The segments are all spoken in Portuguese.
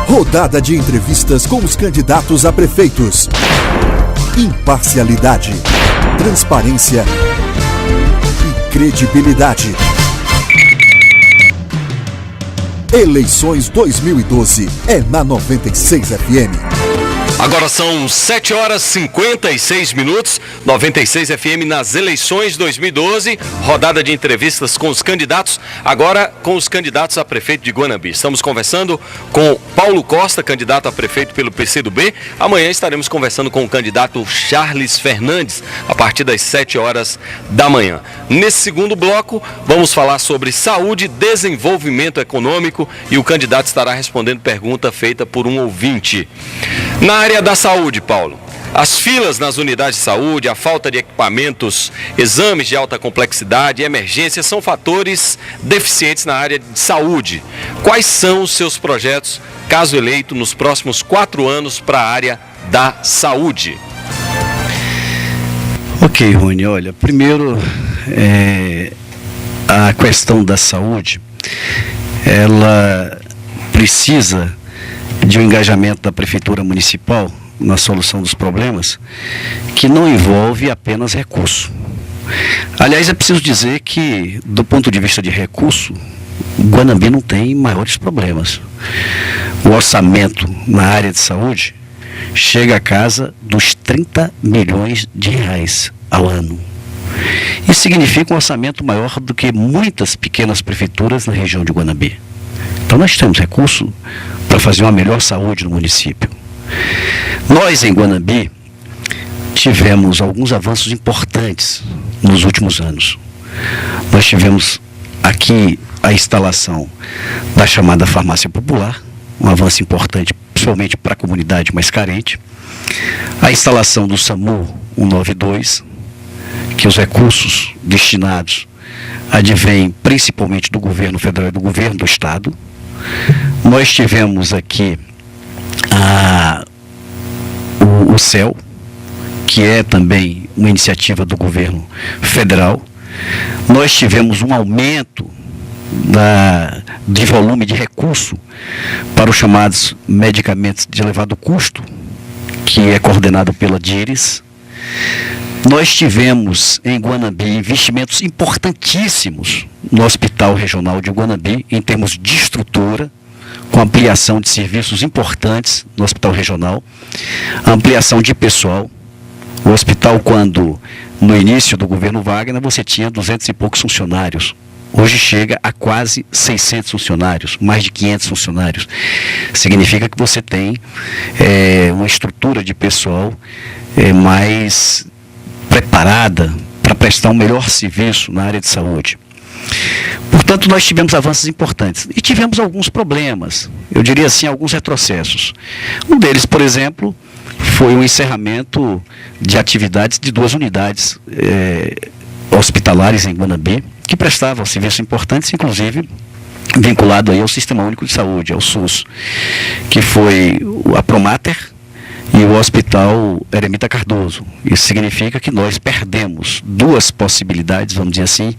Rodada de entrevistas com os candidatos a prefeitos. Imparcialidade, transparência e credibilidade. Eleições 2012 é na 96 FM. Agora são 7 horas e 56 minutos, 96 FM nas eleições 2012, rodada de entrevistas com os candidatos, agora com os candidatos a prefeito de Guanambi. Estamos conversando com Paulo Costa, candidato a prefeito pelo PCdoB. Amanhã estaremos conversando com o candidato Charles Fernandes, a partir das 7 horas da manhã. Nesse segundo bloco, vamos falar sobre saúde, desenvolvimento econômico e o candidato estará respondendo pergunta feita por um ouvinte. Na área da saúde, Paulo, as filas nas unidades de saúde, a falta de equipamentos, exames de alta complexidade e emergência são fatores deficientes na área de saúde. Quais são os seus projetos, caso eleito, nos próximos 4 anos para a área da saúde? Ok, Rony, olha, primeiro a questão da saúde, ela precisa de um engajamento da Prefeitura Municipal na solução dos problemas, que não envolve apenas recurso. Aliás, é preciso dizer que, do ponto de vista de recurso, Guanambi não tem maiores problemas. O orçamento na área de saúde chega à casa dos 30 milhões de reais ao ano. Isso significa um orçamento maior do que muitas pequenas prefeituras na região de Guanambi. Então nós temos recurso para fazer uma melhor saúde no município. Nós em Guanambi tivemos alguns avanços importantes nos últimos anos. Nós tivemos aqui a instalação da chamada farmácia popular, um avanço importante principalmente para a comunidade mais carente. A instalação do SAMU 192, que os recursos destinados advêm principalmente do governo federal e do governo do estado. Nós tivemos aqui o CEL, que é também uma iniciativa do governo federal. Nós tivemos um aumento de volume de recurso para os chamados medicamentos de elevado custo, que é coordenado pela DIRES. Nós tivemos em Guanambi investimentos importantíssimos no Hospital Regional de Guanambi, em termos de estrutura, com ampliação de serviços importantes no Hospital Regional, ampliação de pessoal. O hospital, quando no início do governo Wagner, você tinha 200 e poucos funcionários. Hoje chega a quase 600 funcionários, mais de 500 funcionários. Significa que você tem uma estrutura de pessoal mais preparada para prestar um melhor serviço na área de saúde. Portanto, nós tivemos avanços importantes e tivemos alguns problemas, eu diria assim, alguns retrocessos. Um deles, por exemplo, foi o encerramento de atividades de 2 unidades hospitalares em Guanambi, que prestavam serviços importantes, inclusive vinculado aí ao Sistema Único de Saúde, ao SUS, que foi a Promater e o Hospital Eremita Cardoso. Isso significa que nós perdemos 2 possibilidades, vamos dizer assim,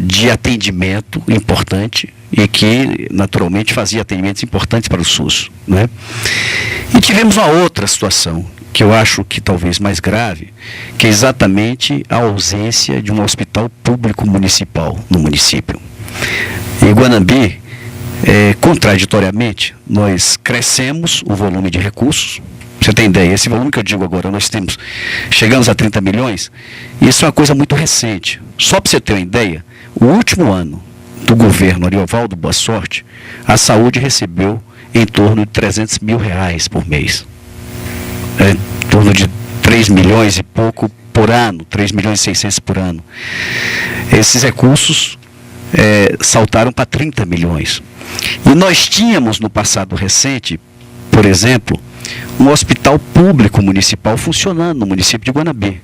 de atendimento importante e que naturalmente fazia atendimentos importantes para o SUS, né? E tivemos uma outra situação, que eu acho que talvez mais grave, que é exatamente a ausência de um hospital público municipal no município. Em Guanambi, contraditoriamente, nós crescemos o volume de recursos. Você tem ideia, esse volume que eu digo agora, chegamos a 30 milhões, e isso é uma coisa muito recente. Só para você ter uma ideia, o último ano do governo Ariovaldo Boa Sorte, a saúde recebeu em torno de 300 mil reais por mês. Em torno de 3 milhões e pouco por ano, 3 milhões e 600 por ano. Esses recursos saltaram para 30 milhões. E nós tínhamos no passado recente, por exemplo, um hospital público municipal funcionando no município de Guanambi,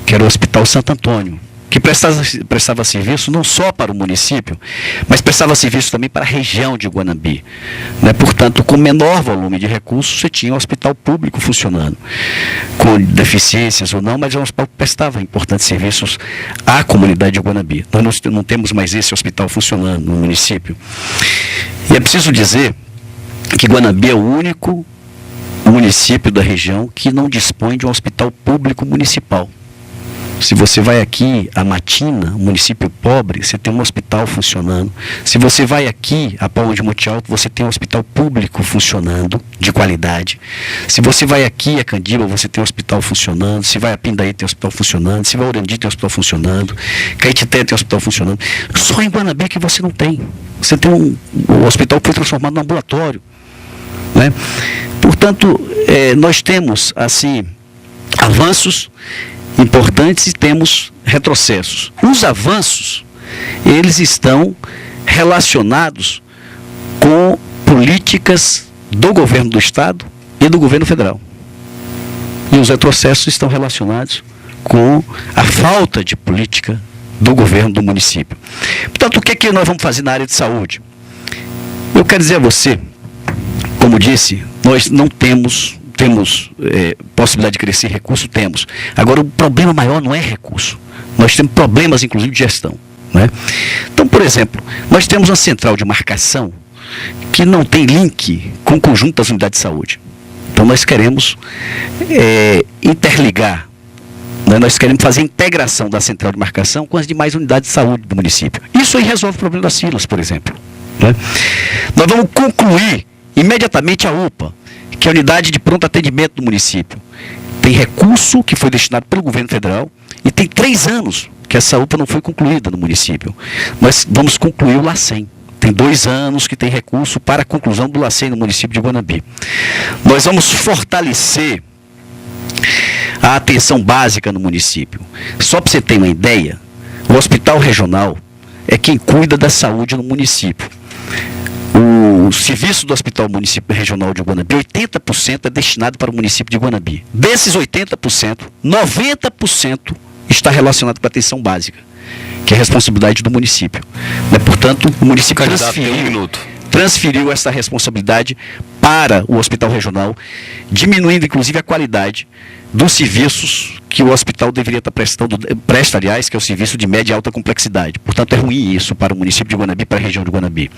que era o Hospital Santo Antônio, que prestava serviço não só para o município, mas prestava serviço também para a região de Guanambi, né? Portanto, com menor volume de recursos, você tinha um hospital público funcionando, com deficiências ou não, mas é um hospital que prestava importantes serviços à comunidade de Guanambi. Nós não temos mais esse hospital funcionando no município. E é preciso dizer que Guanabi é o único município da região que não dispõe de um hospital público municipal. Se você vai aqui a Matina, um município pobre, você tem um hospital funcionando. Se você vai aqui a Palma de Monte Alto, você tem um hospital público funcionando, de qualidade. Se você vai aqui a Candiba, você tem um hospital funcionando. Se vai a Pindaí, tem um hospital funcionando. Se vai a Orandi, tem um hospital funcionando. Caetité tem um hospital funcionando. Só em Guanabi que você não tem. Você tem o hospital que foi transformado num ambulatório, né? Portanto, nós temos, assim, avanços importantes e temos retrocessos. Os avanços, eles estão relacionados com políticas do governo do Estado e do governo federal. E os retrocessos estão relacionados com a falta de política do governo do município. Portanto, o que é que nós vamos fazer na área de saúde? Eu quero dizer a você, como disse, nós não temos possibilidade de crescer, recurso temos. Agora, o problema maior não é recurso. Nós temos problemas, inclusive, de gestão, né? Então, por exemplo, nós temos uma central de marcação que não tem link com o conjunto das unidades de saúde. Então, nós queremos interligar, né? Nós queremos fazer a integração da central de marcação com as demais unidades de saúde do município. Isso aí resolve o problema das filas, por exemplo, né? Nós vamos concluir imediatamente a UPA, que é a unidade de pronto atendimento do município. Tem recurso que foi destinado pelo governo federal e tem 3 anos que essa UPA não foi concluída no município. Nós vamos concluir o LACEN. Tem 2 anos que tem recurso para a conclusão do LACEN no município de Guanabi. Nós vamos fortalecer a atenção básica no município. Só para você ter uma ideia, o hospital regional é quem cuida da saúde no município. O serviço do Hospital Municipal Regional de Guanabi, 80% é destinado para o município de Guanabi. Desses 80%, 90% está relacionado com a atenção básica, que é a responsabilidade do município. Portanto, o município transferiu essa responsabilidade para o Hospital Regional, diminuindo inclusive a qualidade dos serviços que o hospital deveria estar presta, aliás, que é o serviço de média e alta complexidade. Portanto, é ruim isso para o município de Guanabi, para a região de Guanabi.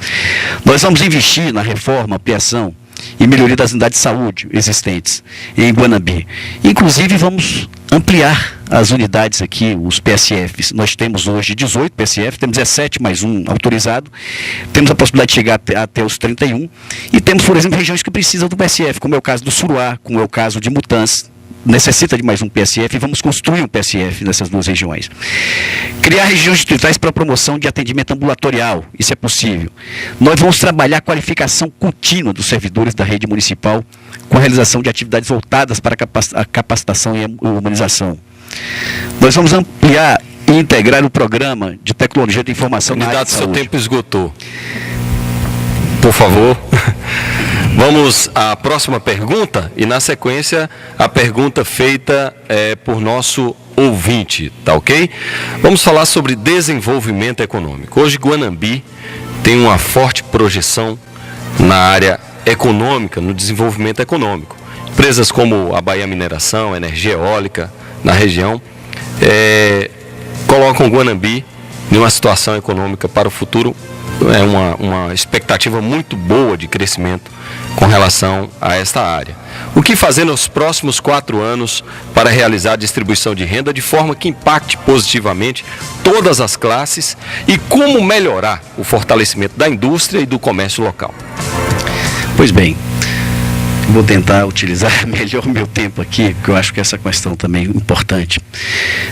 Nós vamos investir na reforma, ampliação e melhoria das unidades de saúde existentes em Guanabi. Inclusive, vamos ampliar as unidades aqui, os PSFs. Nós temos hoje 18 PSF, temos 17 mais um autorizado, temos a possibilidade de chegar até os 31, e temos, por exemplo, regiões que precisam do PSF, como é o caso do Suruá, como é o caso de Mutanz, necessita de mais um PSF, e vamos construir um PSF nessas 2 regiões. Criar regiões distritais para promoção de atendimento ambulatorial, isso é possível. Nós vamos trabalhar a qualificação contínua dos servidores da rede municipal, com a realização de atividades voltadas para a capacitação e a humanização. Nós vamos ampliar e integrar o programa de tecnologia de informação na área de saúde. Seu tempo esgotou. Por favor. Vamos à próxima pergunta e, na sequência, a pergunta feita por nosso ouvinte, tá ok? Vamos falar sobre desenvolvimento econômico. Hoje, Guanabi tem uma forte projeção na área econômica, no desenvolvimento econômico. Empresas como a Bahia Mineração, Energia Eólica, na região, colocam Guanabi em uma situação econômica para o futuro, uma expectativa muito boa de crescimento com relação a esta área. O que fazer nos próximos 4 anos para realizar a distribuição de renda de forma que impacte positivamente todas as classes e como melhorar o fortalecimento da indústria e do comércio local? Pois bem, vou tentar utilizar melhor o meu tempo aqui, porque eu acho que essa questão também é importante.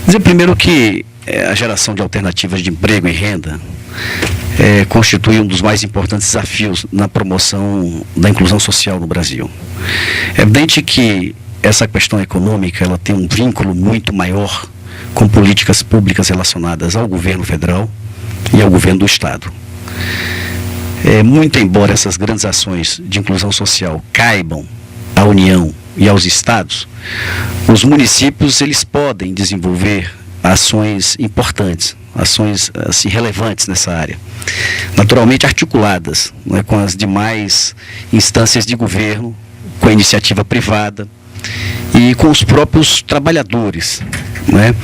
Dizer primeiro que a geração de alternativas de emprego e renda constitui um dos mais importantes desafios na promoção da inclusão social no Brasil. É evidente que essa questão econômica ela tem um vínculo muito maior com políticas públicas relacionadas ao governo federal e ao governo do Estado. Muito embora essas grandes ações de inclusão social caibam à União e aos Estados, os municípios eles podem desenvolver ações importantes, ações assim, relevantes nessa área, naturalmente articuladas, né, com as demais instâncias de governo, com a iniciativa privada e com os próprios trabalhadores, né,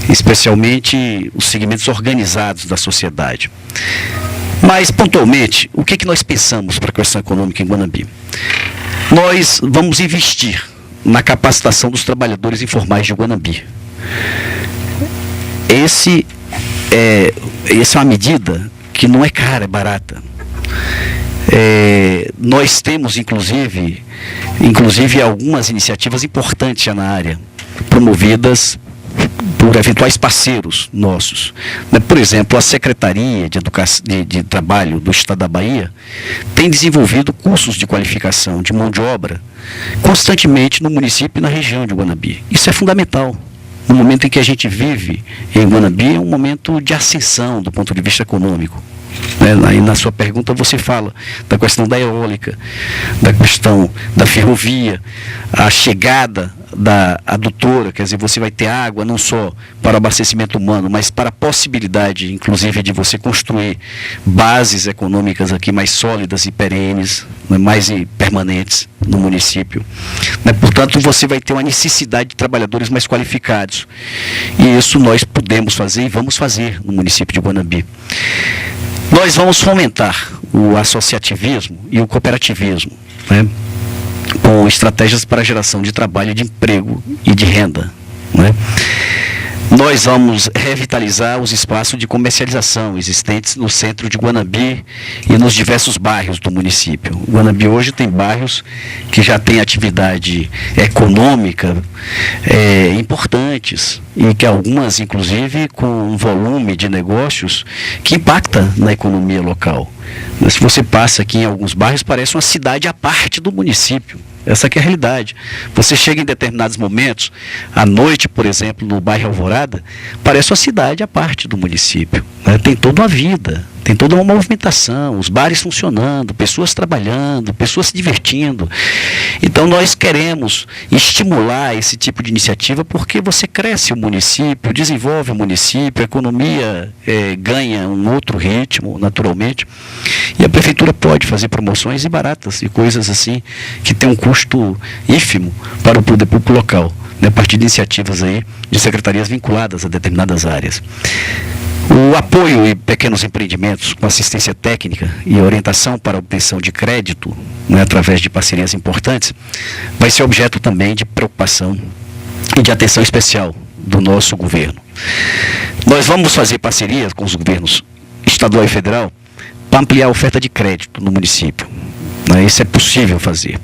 especialmente os segmentos organizados da sociedade. Mas, pontualmente, o que nós pensamos para a questão econômica em Guanambi? Nós vamos investir na capacitação dos trabalhadores informais de Guanambi. Essa é uma medida que não é cara, é barata. Nós temos, inclusive, algumas iniciativas importantes já na área, promovidas por eventuais parceiros nossos. Por exemplo, a Secretaria de Trabalho do Estado da Bahia tem desenvolvido cursos de qualificação de mão de obra constantemente no município e na região de Guanambi. Isso é fundamental. No momento em que a gente vive em Guanambi, é um momento de ascensão do ponto de vista econômico. Aí na sua pergunta você fala da questão da eólica, da questão da ferrovia, a chegada da adutora, quer dizer, você vai ter água não só para o abastecimento humano, mas para a possibilidade, inclusive, de você construir bases econômicas aqui mais sólidas e perenes, mais permanentes no município. Portanto, você vai ter uma necessidade de trabalhadores mais qualificados. E isso nós podemos fazer e vamos fazer no município de Guanambi. Nós vamos fomentar o associativismo e o cooperativismo, com estratégias para a geração de trabalho, de emprego e de renda. Nós vamos revitalizar os espaços de comercialização existentes no centro de Guanambi e nos diversos bairros do município. Guanambi hoje tem bairros que já têm atividade econômica importantes e que algumas, inclusive, com um volume de negócios que impacta na economia local. Se você passa aqui em alguns bairros, parece uma cidade à parte do município. Essa que é a realidade. Você chega em determinados momentos, à noite, por exemplo, no bairro Alvorada, parece uma cidade à parte do município. Tem toda uma vida, tem toda uma movimentação, os bares funcionando, pessoas trabalhando, pessoas se divertindo. Então nós queremos estimular esse tipo de iniciativa porque você cresce o município, desenvolve o município, a economia ganha um outro ritmo, naturalmente. E a prefeitura pode fazer promoções e baratas e coisas assim que tem um custo ínfimo para o poder público local, a partir de iniciativas aí de secretarias vinculadas a determinadas áreas. O apoio em pequenos empreendimentos com assistência técnica e orientação para a obtenção de crédito, através de parcerias importantes, vai ser objeto também de preocupação e de atenção especial do nosso governo. Nós vamos fazer parcerias com os governos estadual e federal para ampliar a oferta de crédito no município. Isso é possível fazer.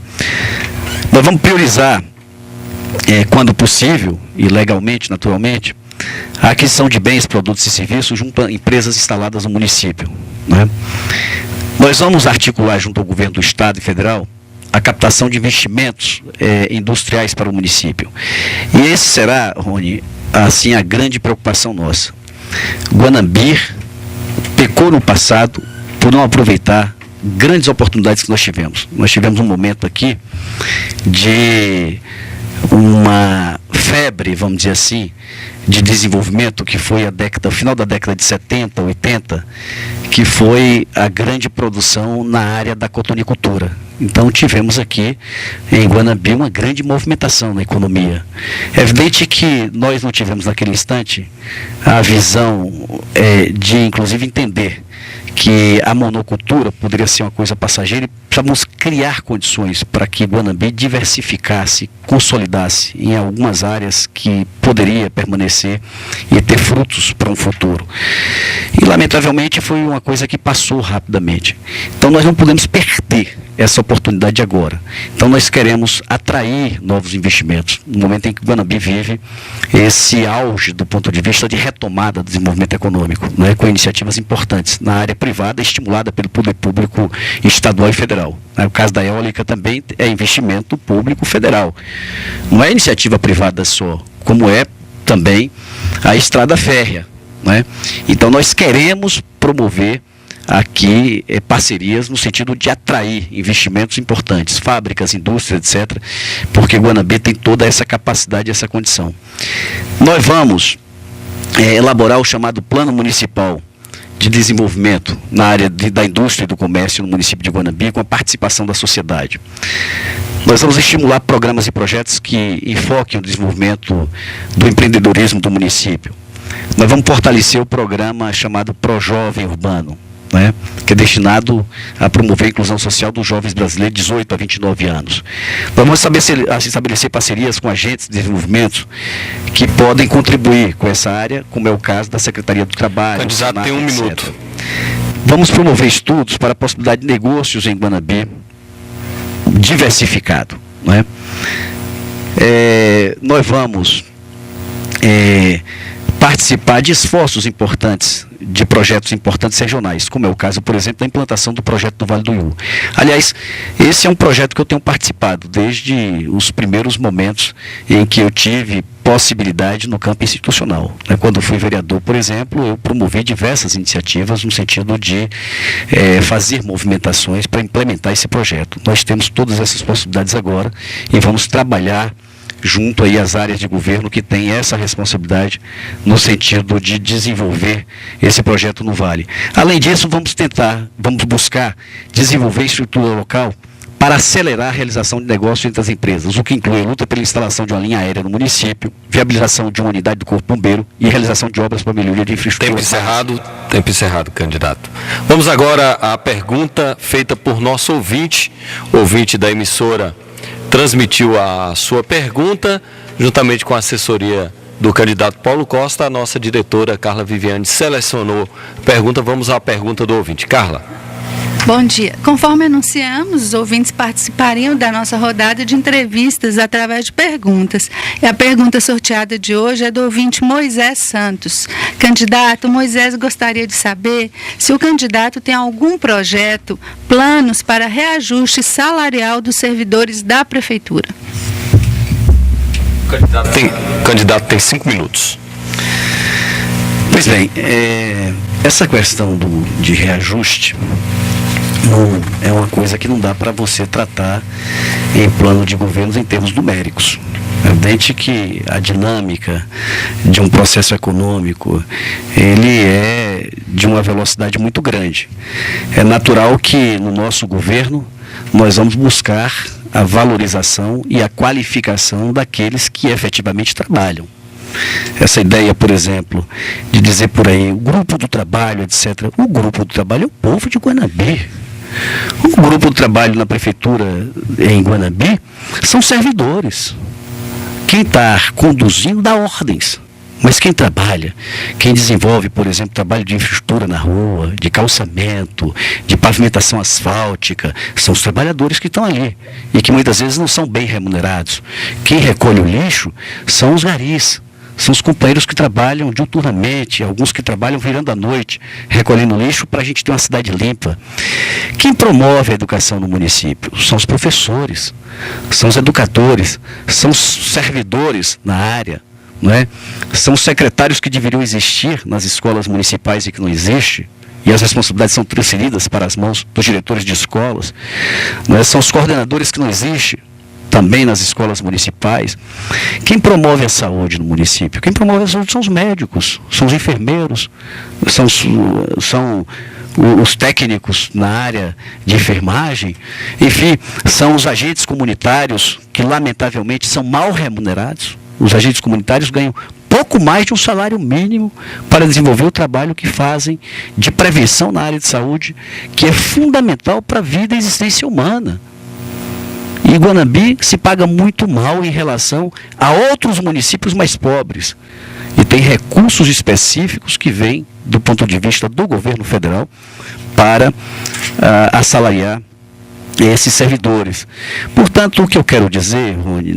Nós vamos priorizar, quando possível e legalmente, naturalmente, a aquisição de bens, produtos e serviços junto a empresas instaladas no município. Nós vamos articular junto ao governo do Estado e Federal a captação de investimentos industriais para o município. E esse será, Rony, assim, a grande preocupação nossa. Guanambi pecou no passado por não aproveitar grandes oportunidades que nós tivemos. Nós tivemos um momento aqui de uma febre, vamos dizer assim, de desenvolvimento que foi o final da década de 70, 80, que foi a grande produção na área da cotonicultura. Então tivemos aqui em Guanambi uma grande movimentação na economia. É evidente que nós não tivemos naquele instante a visão de inclusive entender que a monocultura poderia ser uma coisa passageira e precisamos criar condições para que Guanambi diversificasse, consolidasse em algumas áreas que poderia permanecer e ter frutos para um futuro. E lamentavelmente foi uma coisa que passou rapidamente. Então nós não podemos perder essa oportunidade agora. Então nós queremos atrair novos investimentos no momento em que Guanambi vive esse auge do ponto de vista de retomada do desenvolvimento econômico, com iniciativas importantes na área privada estimulada pelo poder público estadual e federal. O caso da eólica também é investimento público federal. Não é iniciativa privada só, como é também a estrada férrea. Então nós queremos promover aqui parcerias no sentido de atrair investimentos importantes, fábricas, indústrias, etc., porque Guanambi tem toda essa capacidade, essa condição. Nós vamos elaborar o chamado Plano Municipal de Desenvolvimento na área da indústria e do comércio no município de Guanambi, com a participação da sociedade. Nós vamos estimular programas e projetos que enfoquem o desenvolvimento do empreendedorismo do município. Nós vamos fortalecer o programa chamado ProJovem Urbano, né, que é destinado a promover a inclusão social dos jovens brasileiros de 18 a 29 anos. Nós vamos estabelecer parcerias com agentes de desenvolvimento que podem contribuir com essa área, como é o caso da Secretaria do Trabalho. Candidato, tem um minuto. Vamos promover estudos para a possibilidade de negócios em Guanabi diversificado, né? Nós vamos participar de esforços importantes, de projetos importantes regionais, como é o caso, por exemplo, da implantação do projeto do Vale do Iú. Aliás, esse é um projeto que eu tenho participado desde os primeiros momentos em que eu tive possibilidade no campo institucional. Quando fui vereador, por exemplo, eu promovi diversas iniciativas no sentido de fazer movimentações para implementar esse projeto. Nós temos todas essas possibilidades agora e vamos trabalhar junto aí às áreas de governo que têm essa responsabilidade no sentido de desenvolver esse projeto no Vale. Além disso, vamos buscar desenvolver estrutura local para acelerar a realização de negócios entre as empresas, o que inclui a luta pela instalação de uma linha aérea no município, viabilização de uma unidade do Corpo Bombeiro e realização de obras para melhoria de infraestrutura. Tempo encerrado, candidato. Vamos agora à pergunta feita por nosso ouvinte da emissora. Transmitiu a sua pergunta, juntamente com a assessoria do candidato Paulo Costa, a nossa diretora Carla Viviane selecionou a pergunta. Vamos à pergunta do ouvinte. Carla. Bom dia. Conforme anunciamos, os ouvintes participariam da nossa rodada de entrevistas através de perguntas. E a pergunta sorteada de hoje é do ouvinte Moisés Santos. Candidato, Moisés gostaria de saber se o candidato tem algum projeto, planos para reajuste salarial dos servidores da Prefeitura. O candidato tem 5 minutos. Pois bem, essa questão de reajuste é uma coisa que não dá para você tratar em plano de governos em termos numéricos. É evidente que a dinâmica de um processo econômico, ele é de uma velocidade muito grande. É natural que no nosso governo nós vamos buscar a valorização e a qualificação daqueles que efetivamente trabalham. Essa ideia, por exemplo, de dizer por aí, o grupo do trabalho, etc. O grupo do trabalho é o povo de Guanabi. O grupo do trabalho na prefeitura em Guanabi são servidores. Quem está conduzindo dá ordens. Mas quem trabalha, quem desenvolve, por exemplo, trabalho de infraestrutura na rua, de calçamento, de pavimentação asfáltica, são os trabalhadores que estão ali e que muitas vezes não são bem remunerados. Quem recolhe o lixo são os garis. São os companheiros que trabalham diuturnamente, alguns que trabalham virando à noite, recolhendo lixo para a gente ter uma cidade limpa. Quem promove a educação no município são os professores, são os educadores, são os servidores na área, não é? São os secretários que deveriam existir nas escolas municipais e que não existem. E as responsabilidades são transferidas para as mãos dos diretores de escolas, não é? São os coordenadores que não existem também nas escolas municipais. Quem promove a saúde no município? Quem promove a saúde são os médicos, são os enfermeiros, são os técnicos na área de enfermagem, enfim, são os agentes comunitários que lamentavelmente são mal remunerados. Os agentes comunitários ganham pouco mais de um salário mínimo para desenvolver o trabalho que fazem de prevenção na área de saúde, que é fundamental para a vida e a existência humana. E Guanabi se paga muito mal em relação a outros municípios mais pobres. E tem recursos específicos que vêm do ponto de vista do governo federal para assalariar esses servidores. Portanto, o que eu quero dizer, Rony,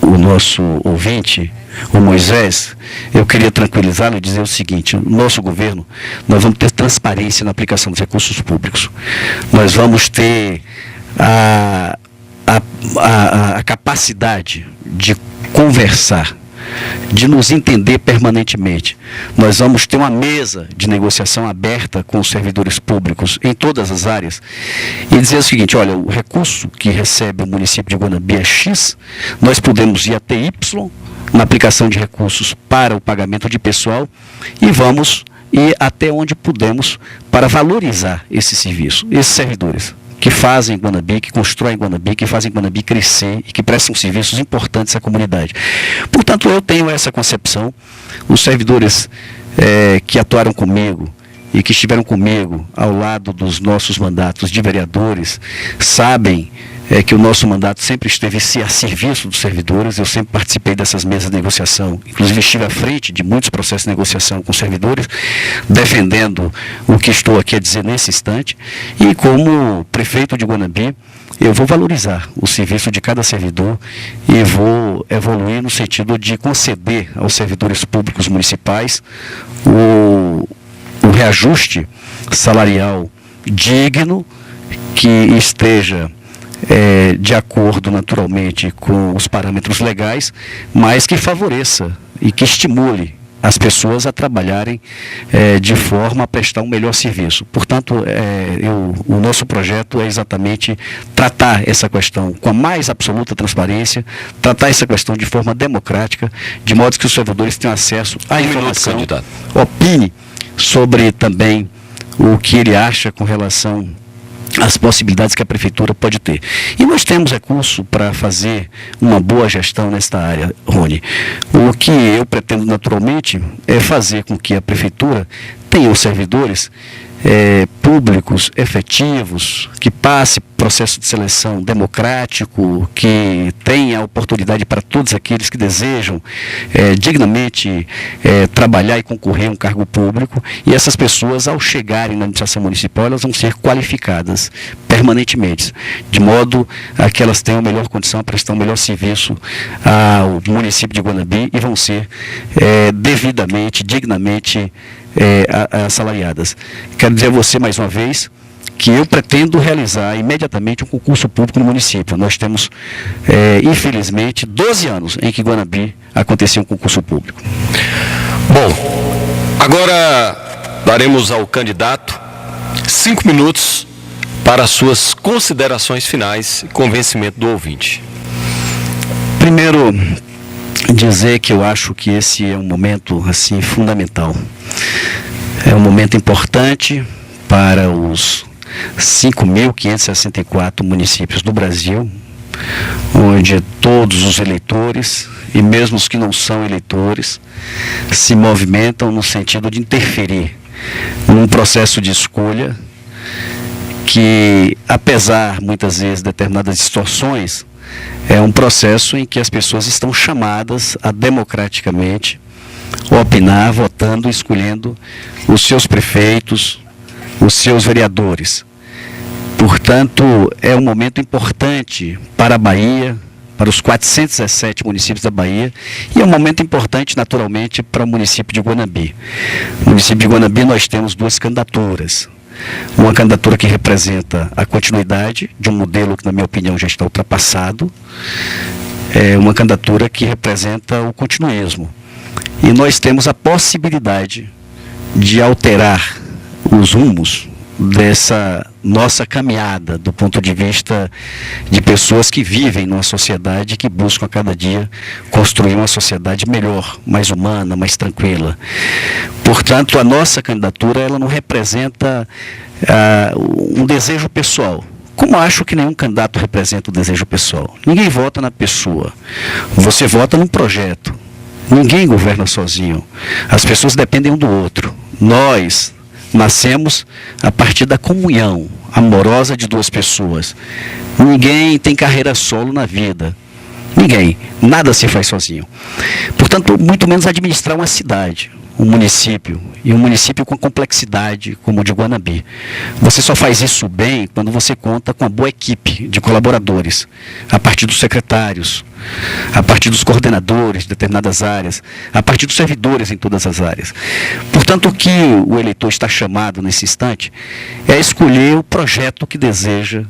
o nosso ouvinte, o Moisés, eu queria tranquilizá-lo e dizer o seguinte: no nosso governo, nós vamos ter transparência na aplicação dos recursos públicos. Nós vamos ter a capacidade de conversar, de nos entender permanentemente. Nós vamos ter uma mesa de negociação aberta com os servidores públicos em todas as áreas e dizer o seguinte: olha, o recurso que recebe o município de Guanabi é X, nós podemos ir até Y na aplicação de recursos para o pagamento de pessoal e vamos ir até onde pudermos para valorizar esse serviço, esses servidores que fazem Guanabi, que constroem Guanabi, que fazem Guanabi crescer e que prestam serviços importantes à comunidade. Portanto, eu tenho essa concepção. Os servidores que atuaram comigo e que estiveram comigo ao lado dos nossos mandatos de vereadores sabem que o nosso mandato sempre esteve a serviço dos servidores. Eu sempre participei dessas mesas de negociação, inclusive estive à frente de muitos processos de negociação com servidores, defendendo o que estou aqui a dizer nesse instante. E como prefeito de Guanambi, eu vou valorizar o serviço de cada servidor e vou evoluir no sentido de conceder aos servidores públicos municipais o reajuste salarial digno, que esteja de acordo naturalmente com os parâmetros legais, mas que favoreça e que estimule as pessoas a trabalharem de forma a prestar um melhor serviço. Portanto, o nosso projeto é exatamente tratar essa questão com a mais absoluta transparência, tratar essa questão de forma democrática, de modo que os servidores tenham acesso à informação, opine sobre também o que ele acha com relação às possibilidades que a prefeitura pode ter. E nós temos recurso para fazer uma boa gestão nesta área, Rony. O que eu pretendo naturalmente é fazer com que a prefeitura tenha os servidores públicos, efetivos, que passe processo de seleção democrático, que tenha oportunidade para todos aqueles que desejam dignamente trabalhar e concorrer a um cargo público, e essas pessoas, ao chegarem na administração municipal, elas vão ser qualificadas permanentemente, de modo a que elas tenham a melhor condição a prestar um melhor serviço ao município de Guanambi e vão ser devidamente, dignamente assalariadas. Quero dizer a você mais uma vez que eu pretendo realizar imediatamente um concurso público no município. Nós temos, infelizmente, 12 anos em que Guanambi aconteceu um concurso público. Bom, agora daremos ao candidato 5 minutos para as suas considerações finais e convencimento do ouvinte. Primeiro, dizer que eu acho que esse é um momento assim fundamental. É um momento importante para os 5.564 municípios do Brasil, onde todos os eleitores, e mesmo os que não são eleitores, se movimentam no sentido de interferir num processo de escolha que, apesar muitas vezes de determinadas distorções, é um processo em que as pessoas estão chamadas a democraticamente opinar, votando, escolhendo os seus prefeitos, os seus vereadores. Portanto, é um momento importante para a Bahia, para os 417 municípios da Bahia, e é um momento importante, naturalmente, para o município de Guanambi. No município de Guanambi nós temos 2 candidaturas. Uma candidatura que representa a continuidade de um modelo que, na minha opinião, já está ultrapassado. É uma candidatura que representa o continuismo. E nós temos a possibilidade de alterar os rumos dessa nossa caminhada do ponto de vista de pessoas que vivem numa sociedade que buscam a cada dia construir uma sociedade melhor, mais humana, mais tranquila. Portanto, a nossa candidatura ela não representa um desejo pessoal, como acho que nenhum candidato representa o desejo pessoal. Ninguém vota na pessoa, você vota num projeto. Ninguém governa sozinho, as pessoas dependem um do outro. Nós nascemos a partir da comunhão amorosa de 2 pessoas. Ninguém tem carreira solo na vida. Ninguém. Nada se faz sozinho. Portanto, muito menos administrar uma cidade, um município, e um município com complexidade como o de Guanambi. Você só faz isso bem quando você conta com uma boa equipe de colaboradores, a partir dos secretários, a partir dos coordenadores de determinadas áreas, a partir dos servidores em todas as áreas. Portanto, o que o eleitor está chamado nesse instante é escolher o projeto que deseja,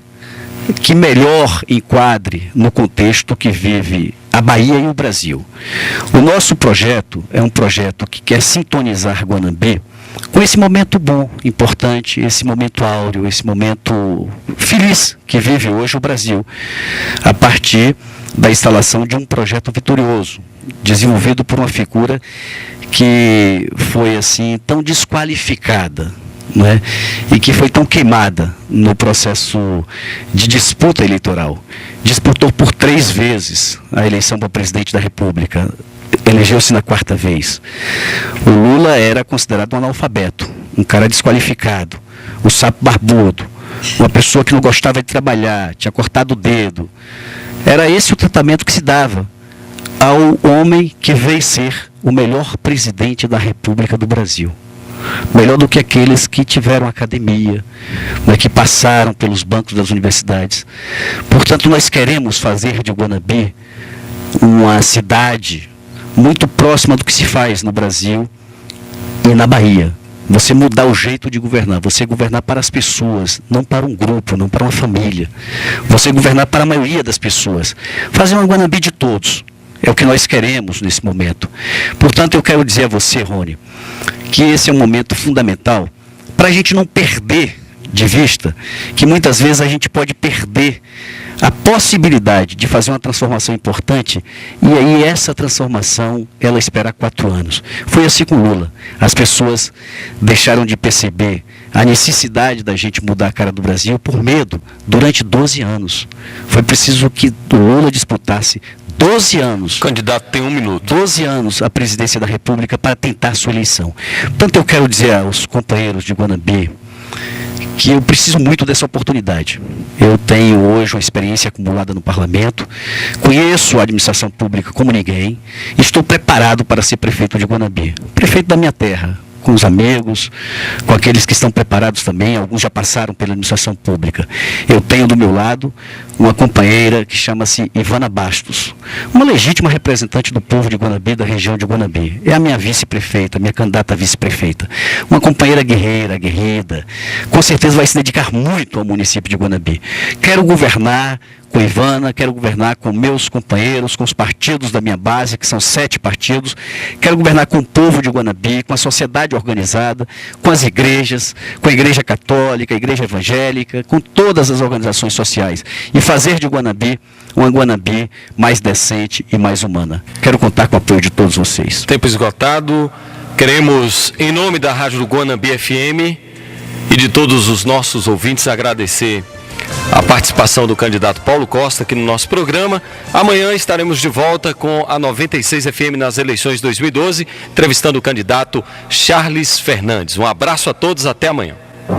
que melhor enquadre no contexto que vive a Bahia e o Brasil. O nosso projeto é um projeto que quer sintonizar Guanambi com esse momento bom, importante, esse momento áureo, esse momento feliz que vive hoje o Brasil, a partir da instalação de um projeto vitorioso, desenvolvido por uma figura que foi assim tão desqualificada, não é? E que foi tão queimada no processo de disputa eleitoral. Disputou por 3 vezes a eleição para presidente da República, elegeu-se na 4ª vez. O Lula era considerado um analfabeto, um cara desqualificado, o sapo barbudo, uma pessoa que não gostava de trabalhar, tinha cortado o dedo. Era esse o tratamento que se dava ao homem que veio ser o melhor presidente da República do Brasil. Melhor do que aqueles que tiveram academia, né, que passaram pelos bancos das universidades. Portanto, nós queremos fazer de Guanabi uma cidade muito próxima do que se faz no Brasil e na Bahia. Você mudar o jeito de governar, você governar para as pessoas, não para um grupo, não para uma família. Você governar para a maioria das pessoas. Fazer uma Guanabi de todos. É o que nós queremos nesse momento. Portanto, eu quero dizer a você, Rony, que esse é um momento fundamental para a gente não perder de vista que muitas vezes a gente pode perder a possibilidade de fazer uma transformação importante, e aí essa transformação, ela espera 4 anos. Foi assim com Lula. As pessoas deixaram de perceber a necessidade da gente mudar a cara do Brasil por medo durante 12 anos. Foi preciso que o Lula disputasse 12 anos. O candidato tem 1 minuto. 12 anos a presidência da República para tentar a sua eleição. Portanto, eu quero dizer aos companheiros de Guanabi que eu preciso muito dessa oportunidade. Eu tenho hoje uma experiência acumulada no parlamento, conheço a administração pública como ninguém, e estou preparado para ser prefeito de Guanabi, prefeito da minha terra, com os amigos, com aqueles que estão preparados também, alguns já passaram pela administração pública. Eu tenho do meu lado uma companheira que chama-se Ivana Bastos, uma legítima representante do povo de Guanabi, da região de Guanabi. É a minha vice-prefeita, minha candidata a vice-prefeita. Uma companheira guerreira, aguerrida, com certeza vai se dedicar muito ao município de Guanabi. Quero governar com Ivana, quero governar com meus companheiros, com os partidos da minha base, que são 7 partidos. Quero governar com o povo de Guanabi, com a sociedade organizada, com as igrejas, com a igreja católica, a igreja evangélica, com todas as organizações sociais. E fazer de Guanabi uma Guanabi mais decente e mais humana. Quero contar com o apoio de todos vocês. Tempo esgotado. Queremos, em nome da Rádio do Guanabi FM e de todos os nossos ouvintes, agradecer a participação do candidato Paulo Costa aqui no nosso programa. Amanhã estaremos de volta com a 96 FM nas eleições 2012, entrevistando o candidato Charles Fernandes. Um abraço a todos, até amanhã.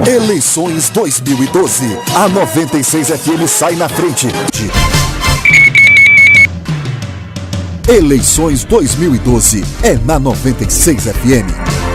Eleições 2012. A 96 FM sai na frente. Eleições 2012 é na 96 FM.